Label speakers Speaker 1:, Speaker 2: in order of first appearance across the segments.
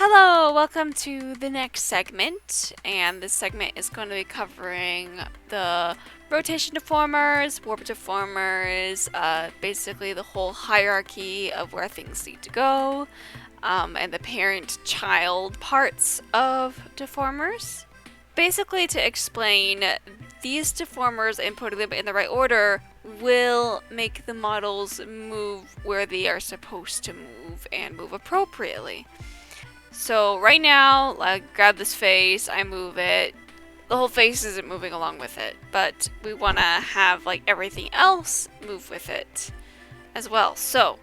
Speaker 1: Hello, welcome to the next segment, and this segment is going to be covering the rotation deformers, warp deformers, basically the whole hierarchy of where things need to go, and the parent-child parts of deformers. Basically, to explain, these deformers and putting them in the right order will make the models move where they are supposed to move and move appropriately. So right now, I grab this face, I move it. The whole face isn't moving along with it, but we want to have like everything else move with it as well. So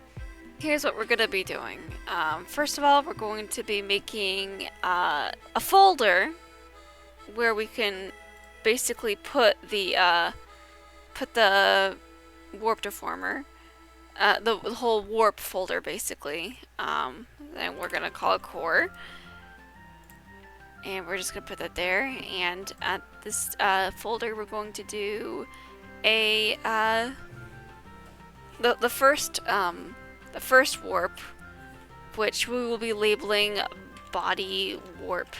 Speaker 1: here's what we're going to be doing. First of all, we're going to be making a folder where we can basically put the warp deformer. The whole warp folder, basically. And we're gonna call it core. And we're just gonna put that there. And at this folder, we're going to do a the first warp, which we will be labeling body warp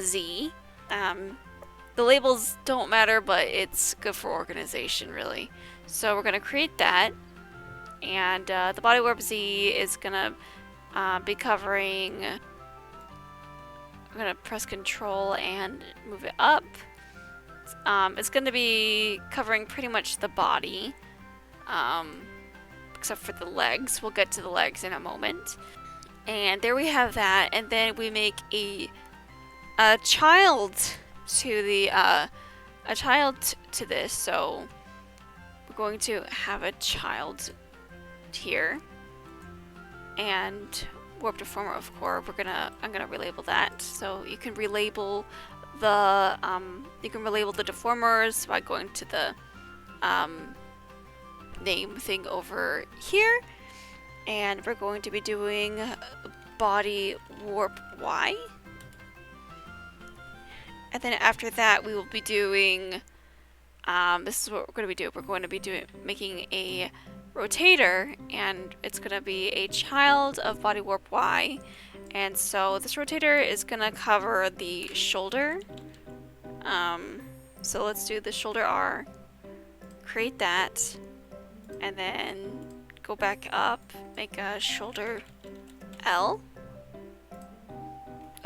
Speaker 1: Z. The labels don't matter, but it's good for organization, really. So we're gonna create that. And the body warp Z is gonna be covering. I'm gonna press Control and move it up. It's gonna be covering pretty much the body, except for the legs. We'll get to the legs in a moment. And there we have that. And then we make a child to the to this. So we're going to have a child here, and warp deformer of core. I'm gonna relabel that. So you can relabel the deformers by going to the name thing over here, and we're going to be doing body warp Y. And then after that, we will be doing. This is what we're going to be doing. We're going to be making a rotator, and it's going to be a child of body warp Y. And so this rotator is going to cover the shoulder. So let's do the shoulder R, create that, and then go back up, make a shoulder L.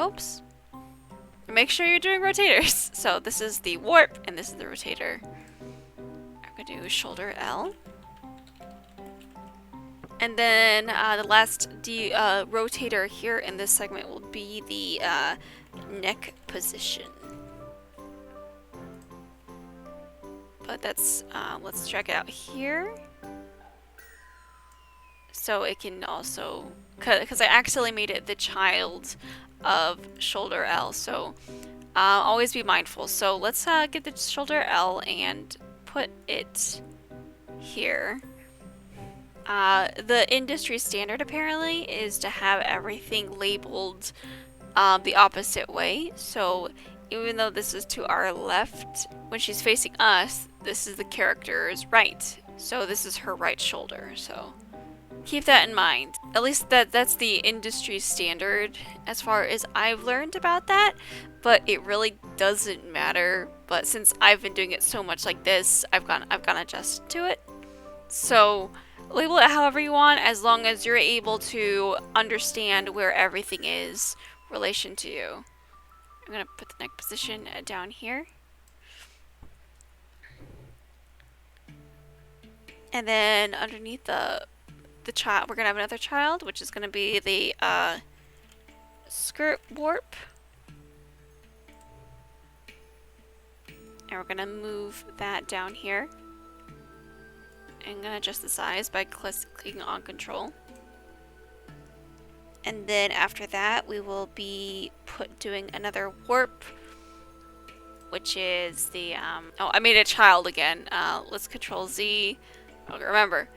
Speaker 1: Oops. Make sure you're doing rotators. So this is the warp, and this is the rotator. I'm going to do shoulder L. And then the last rotator here in this segment will be the neck position. But that's, let's check it out here. So it can also, because I accidentally made it the child of shoulder L, so always be mindful. So let's get the shoulder L and put it here. The industry standard apparently is to have everything labeled the opposite way. So even though this is to our left, when she's facing us, this is the character's right. So this is her right shoulder. So keep that in mind. At least that's the industry standard as far as I've learned about that, but it really doesn't matter. But since I've been doing it so much like this, I've gone adjusted to it. So label it however you want, as long as you're able to understand where everything is relation to you. I'm gonna put the neck position down here. And then underneath the child, we're gonna have another child, which is gonna be the skirt warp. And we're gonna move that down here. I'm gonna adjust the size by clicking on Control. And then after that, we will be doing another warp, which is the oh, I made a child again. Let's Control Z. Oh, remember.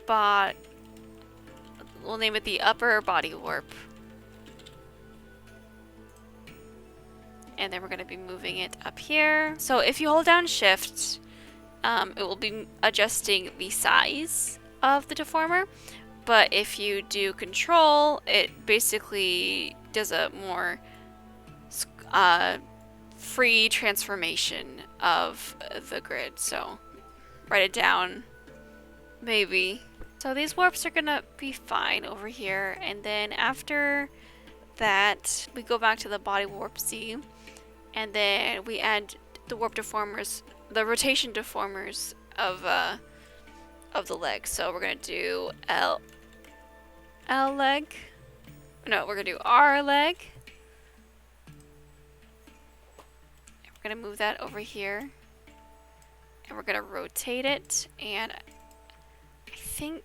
Speaker 1: But we'll name it the upper body warp. And then we're going to be moving it up here. So if you hold down Shift, it will be adjusting the size of the deformer. But if you do control, it basically does a more free transformation of the grid. So write it down, maybe. So these warps are gonna be fine over here, and then after that we go back to the body warp Z, and then we add the warp deformers, the rotation deformers of the leg. So we're gonna do L leg. No, we're gonna do R leg. And we're gonna move that over here, and we're gonna rotate it. And I think,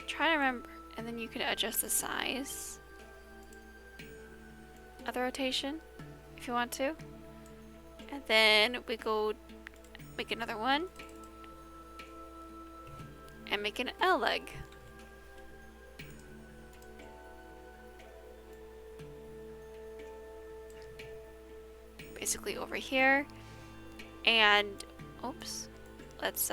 Speaker 1: try to remember, and then you can adjust the size of the rotation if you want to. And then we go make another one and make an L leg. Basically over here. And oops, let's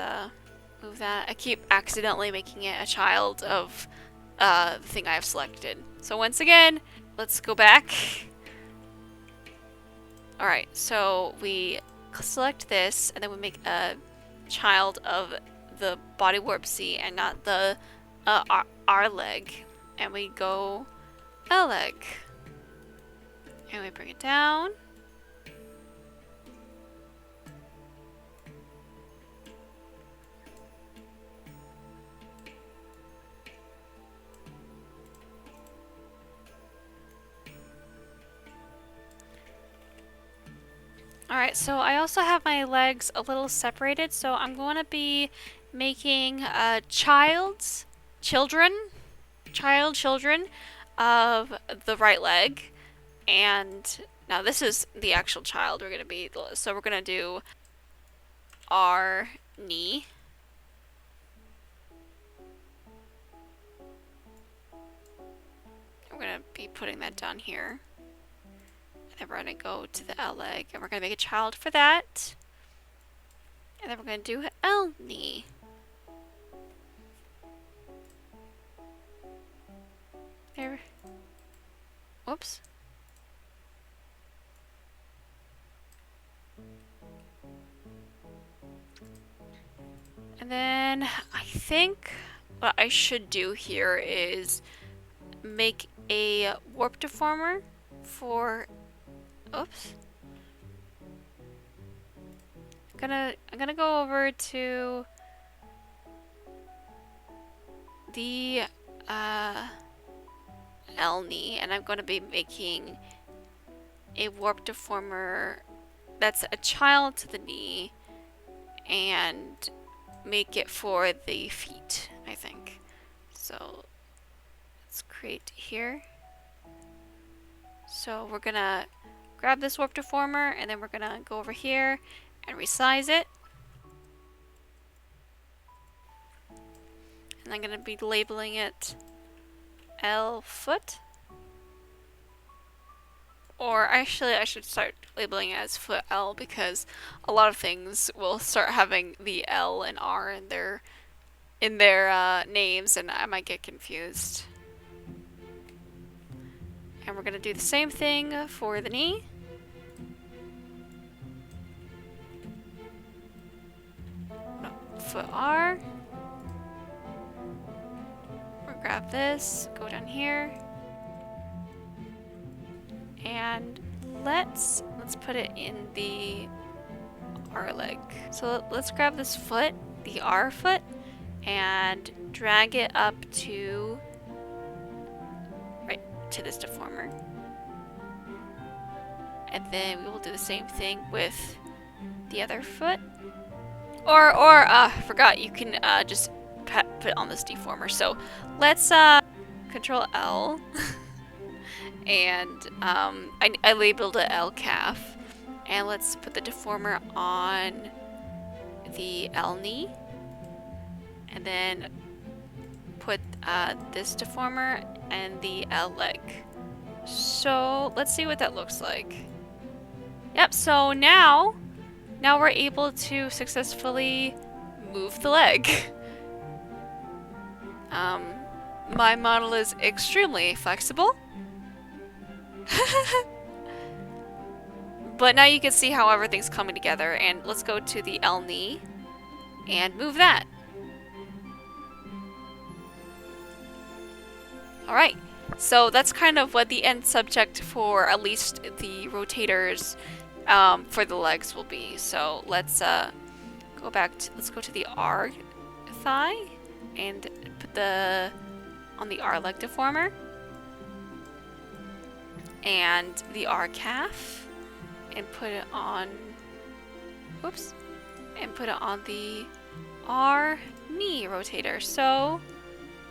Speaker 1: move that. I keep accidentally making it a child of the thing I have selected. So once again, let's go back. Alright, so we select this, and then we make a child of the body warp C and not the R leg. And we go L leg. And we bring it down. Alright, so I also have my legs a little separated, so I'm going to be making children of the right leg. And now this is the actual child we're going to be, so we're going to do our knee. We're going to be putting that down here. And then we're going to go to the L leg, and we're going to make a child for that. And then we're going to do L knee. There. Whoops. And then I think what I should do here is make a warp deformer for, oops. I'm gonna go over to the L knee, and I'm going to be making a warp deformer that's a child to the knee, and make it for the feet, I think. So let's create here. So we're gonna grab this warp deformer, and then we're gonna go over here and resize it. And I'm gonna be labeling it L foot. Or actually, I should start labeling it as foot L, because a lot of things will start having the L and R in their names, and I might get confused. And we're gonna do the same thing for the knee. No, foot R. We'll grab this, go down here. And let's put it in the R leg. So let's grab this foot, the R foot, and drag it up to right to this deformer. And then we will do the same thing with the other foot. Or I forgot, you can just put it on this deformer. So let's Control L. And I labeled it L calf, and let's put the deformer on the L knee, and then put this deformer and the L leg. So let's see what that looks like. Yep, so now we're able to successfully move the leg. My model is extremely flexible. But now you can see how everything's coming together, and let's go to the L knee and move that. Alright, so that's kind of what the end subject for at least the rotators for the legs will be. So let's go to the R thigh and put on the R leg deformer and the R calf and put it on the R knee rotator. So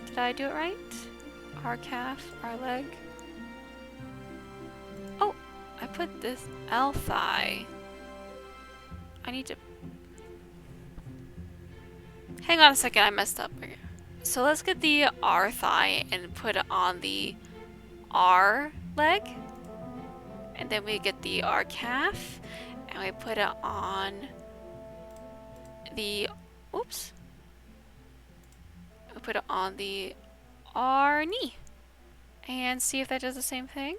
Speaker 1: did I do it right? R calf, R leg. Oh, I put this L thigh. I need to... Hang on a second, I messed up. So let's get the R thigh and put it on the R leg. And then we get the R calf and we put it on the... Oops. We put it on the R knee. And see if that does the same thing.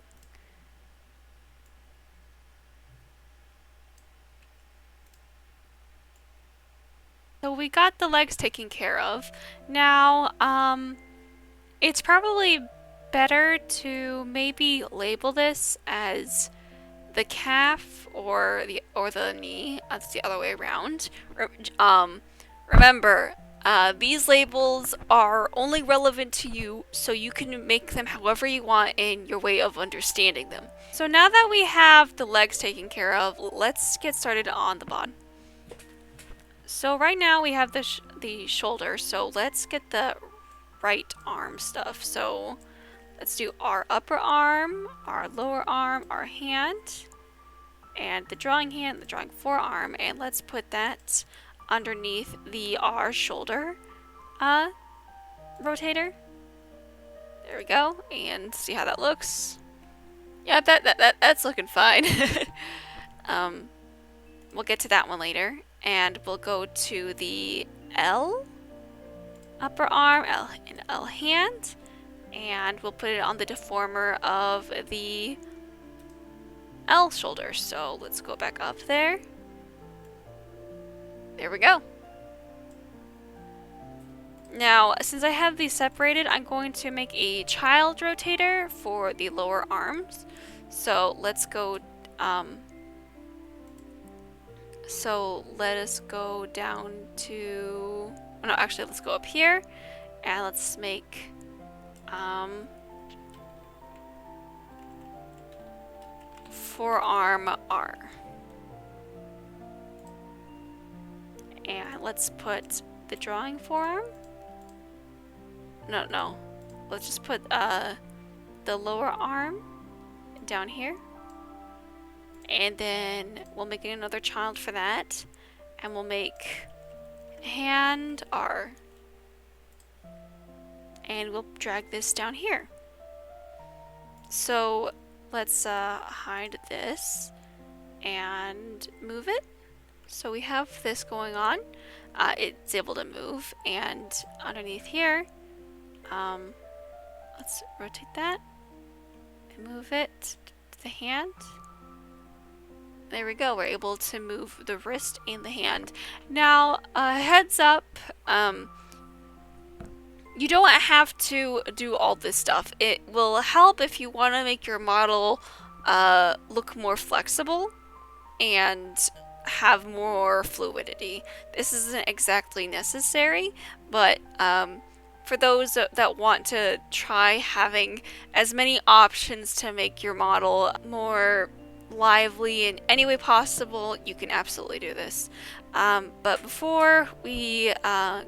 Speaker 1: So we got the legs taken care of. Now, it's probably better to maybe label this as the calf or the knee. That's the other way around. Remember, these labels are only relevant to you, so you can make them however you want in your way of understanding them. So now that we have the legs taken care of, let's get started on the bod. So right now we have the shoulder, so let's get the right arm stuff. So let's do our upper arm, our lower arm, our hand, and the drawing hand, the drawing forearm, and let's put that underneath the R shoulder rotator. There we go, and see how that looks. Yeah, that's looking fine. We'll get to that one later. And we'll go to the L upper arm, L hand, and we'll put it on the deformer of the L shoulder. So let's go back up there. There we go. Now, since I have these separated, I'm going to make a child rotator for the lower arms. So let's go... So let us go down to... Oh, no, actually, let's go up here. And let's make... forearm R. And let's put the drawing forearm. No. Let's just put the lower arm down here. And then we'll make another child for that. And we'll make hand R. And we'll drag this down here. So let's hide this and move it. So we have this going on. It's able to move. And underneath here, let's rotate that and move it to the hand. There we go, we're able to move the wrist and the hand. Now, heads up, you don't have to do all this stuff. It will help if you want to make your model look more flexible and have more fluidity. This isn't exactly necessary, but for those that want to try having as many options to make your model more lively in any way possible, you can absolutely do this. But before we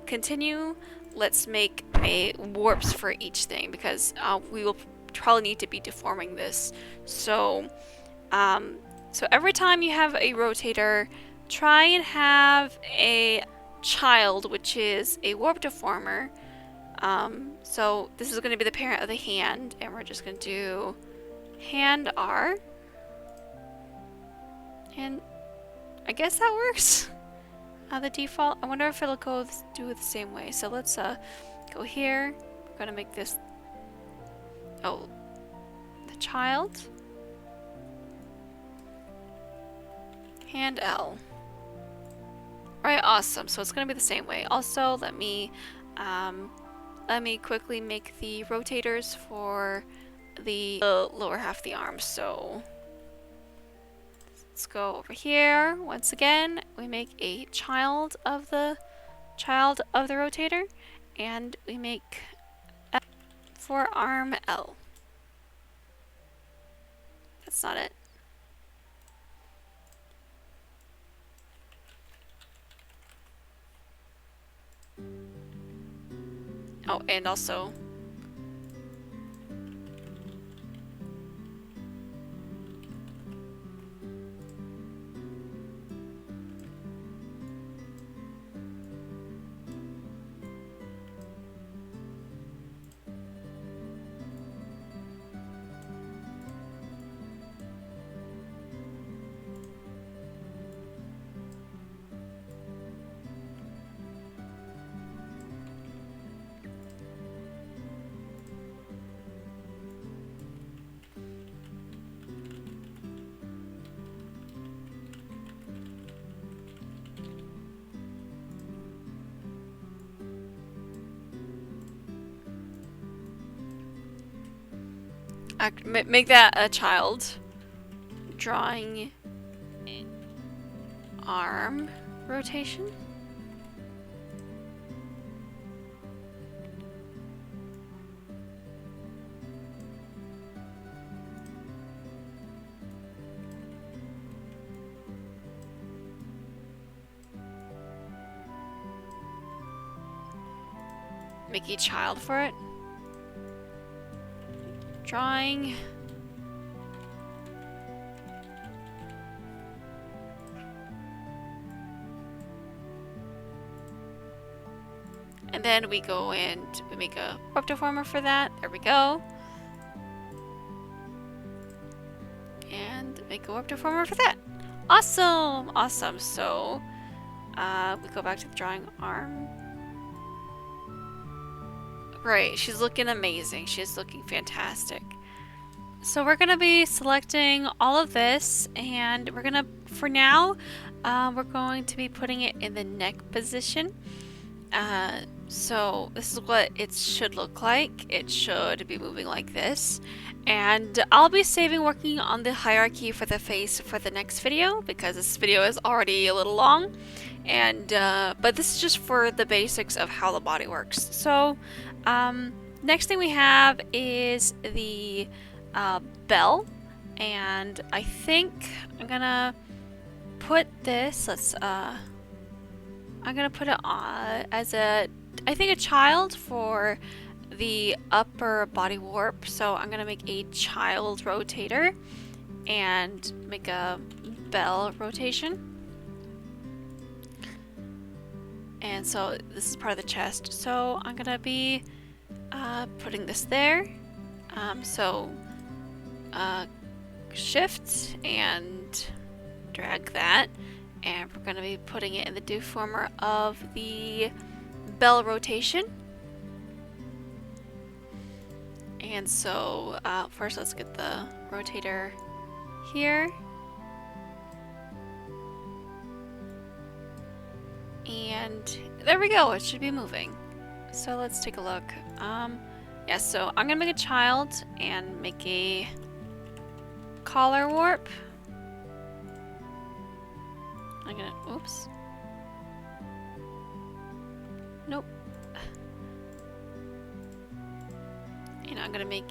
Speaker 1: continue, let's make a warps for each thing, because we will probably need to be deforming this. So every time you have a rotator, try and have a child, which is a warp deformer. So this is going to be the parent of the hand, and we're just going to do hand R. And I guess that works. The default. I wonder if it'll do it the same way. So let's go here We're gonna make this, oh, the child. And L. Alright, awesome. So it's gonna be the same way. Also, let me quickly make the rotators for the lower half of the arm. So let's go over here. Once again, we make a child of the rotator, and we make L for arm L. That's not it. Oh, and also make that a child. Drawing arm rotation. Make a child for it. Drawing. And then we go and we make a warp deformer for that. There we go. And make a warp deformer for that. Awesome! Awesome. So, we go back to the drawing arm. Great. She's looking amazing. She's looking fantastic. So we're going to be selecting all of this, and we're going to, for now, we're going to be putting it in the neck position. So this is what it should look like. It should be moving like this. And I'll be saving working on the hierarchy for the face for the next video, because this video is already a little long. And but this is just for the basics of how the body works. So next thing we have is the bell, and I think I'm gonna put this, I'm gonna put it on as a child for the upper body warp. So I'm gonna make a child rotator and make a bell rotation. And so this is part of the chest. So I'm gonna be putting this there. Shift and drag that, and we're going to be putting it in the deformer of the bell rotation. And so first let's get the rotator here, and there we go. It should be moving. So let's take a look. Yeah, so I'm gonna make a child and make a collar warp. I'm gonna, oops. Nope. And I'm gonna make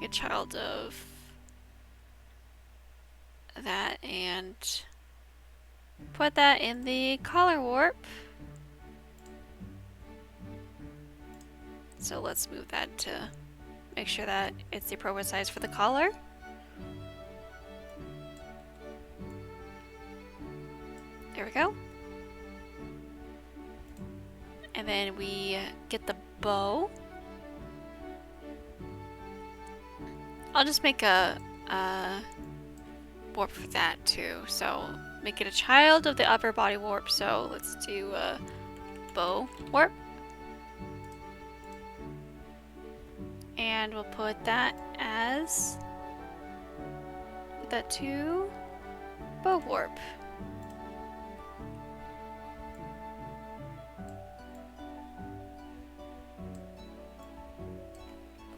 Speaker 1: a child of that and put that in the collar warp. So let's move that to make sure that it's the appropriate size for the collar. There we go. And then we get the bow. I'll just make a warp for that too. So make it a child of the upper body warp. So let's do a bow warp. And we'll put that as the 2 bow warp.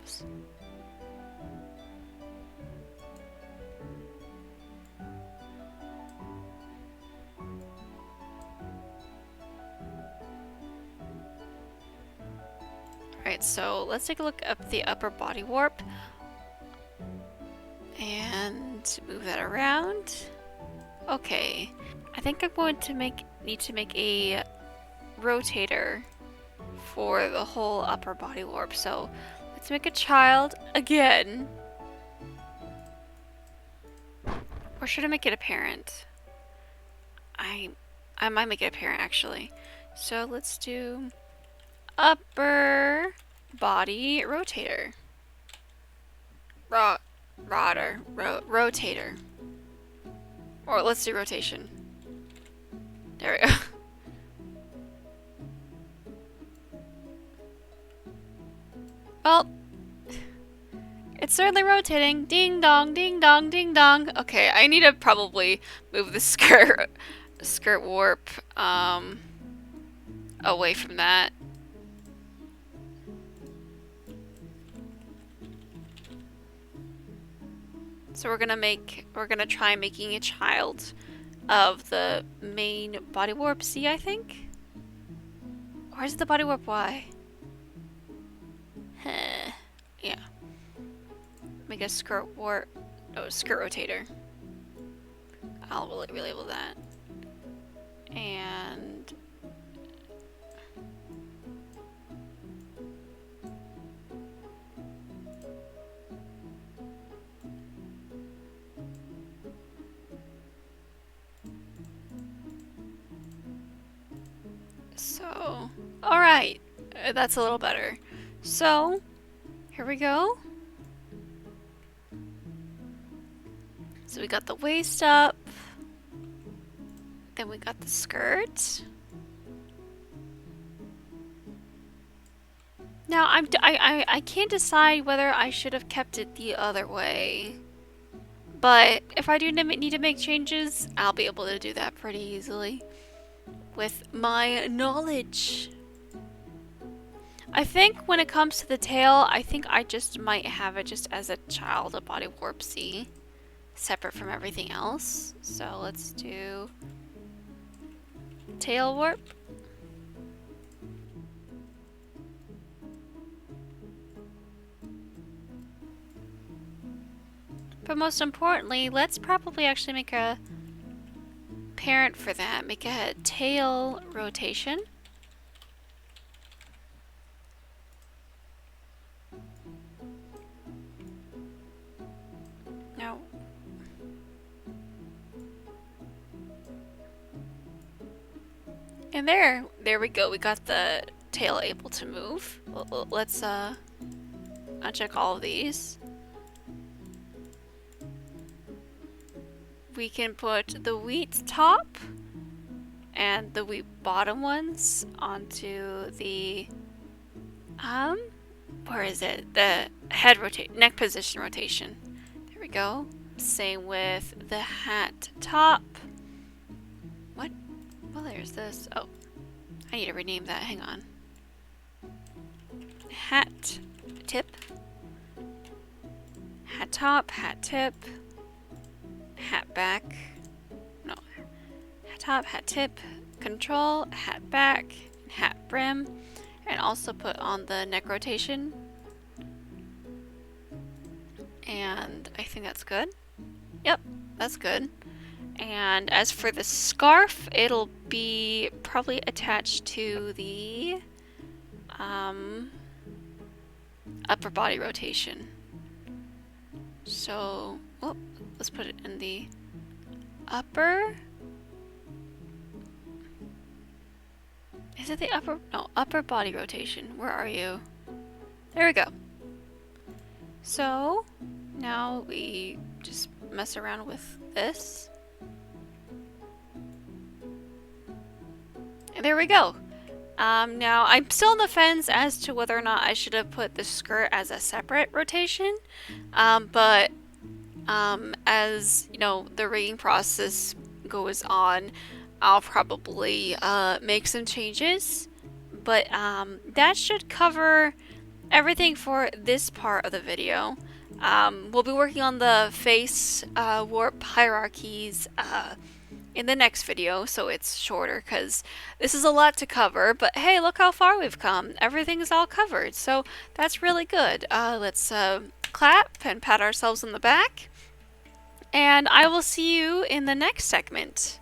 Speaker 1: Oops. Alright, so let's take a look at the upper body warp and move that around. Okay, I think I'm going to need to make a rotator for the whole upper body warp. So let's make a child again. Or should I make it a parent? I might make it a parent actually. So let's do upper body rotator. Rotator. Or let's do rotation. There we go. Well, it's certainly rotating. Ding dong, ding dong, ding dong. Okay, I need to probably move the skirt warp away from that. So we're gonna try making a child of the main body warp C, I think? Or is it the body warp Y? Yeah. Make a skirt warp. Oh, skirt rotator. I'll relabel that. And so, alright, that's a little better. So, here we go. So we got the waist up, then we got the skirt. Now I can't decide whether I should have kept it the other way. But if I do need to make changes, I'll be able to do that pretty easily with my knowledge. I think when it comes to the tail, I think I just might have it just as a child of body warp C, separate from everything else. So let's do tail warp. But most importantly, let's probably actually make a parent for that. Make a tail rotation. No. And there we go. We got the tail able to move. Let's uncheck all of these. We can put the wheat top and the wheat bottom ones onto the where is it? The head neck position rotation. There we go. Same with the hat top. What? Well, there's this. Oh, I need to rename that. Hang on. Hat tip. Hat top, hat tip. Hat back, no, hat top, hat tip, control, hat back, hat brim, and also put on the neck rotation. And I think that's good. Yep, that's good. And as for the scarf, it'll be probably attached to the upper body rotation. So, oh, let's put it in the upper. Is it the upper? No, upper body rotation. Where are you? There we go. So now we just mess around with this. There we go. Now I'm still on the fence as to whether or not I should have put the skirt as a separate rotation, but as you know, the rigging process goes on, I'll probably make some changes, but that should cover everything for this part of the video. We'll be working on the face warp hierarchies in the next video, so it's shorter because this is a lot to cover, but hey, look how far we've come. Everything is all covered, so that's really good. Let's clap and pat ourselves on the back, and I will see you in the next segment.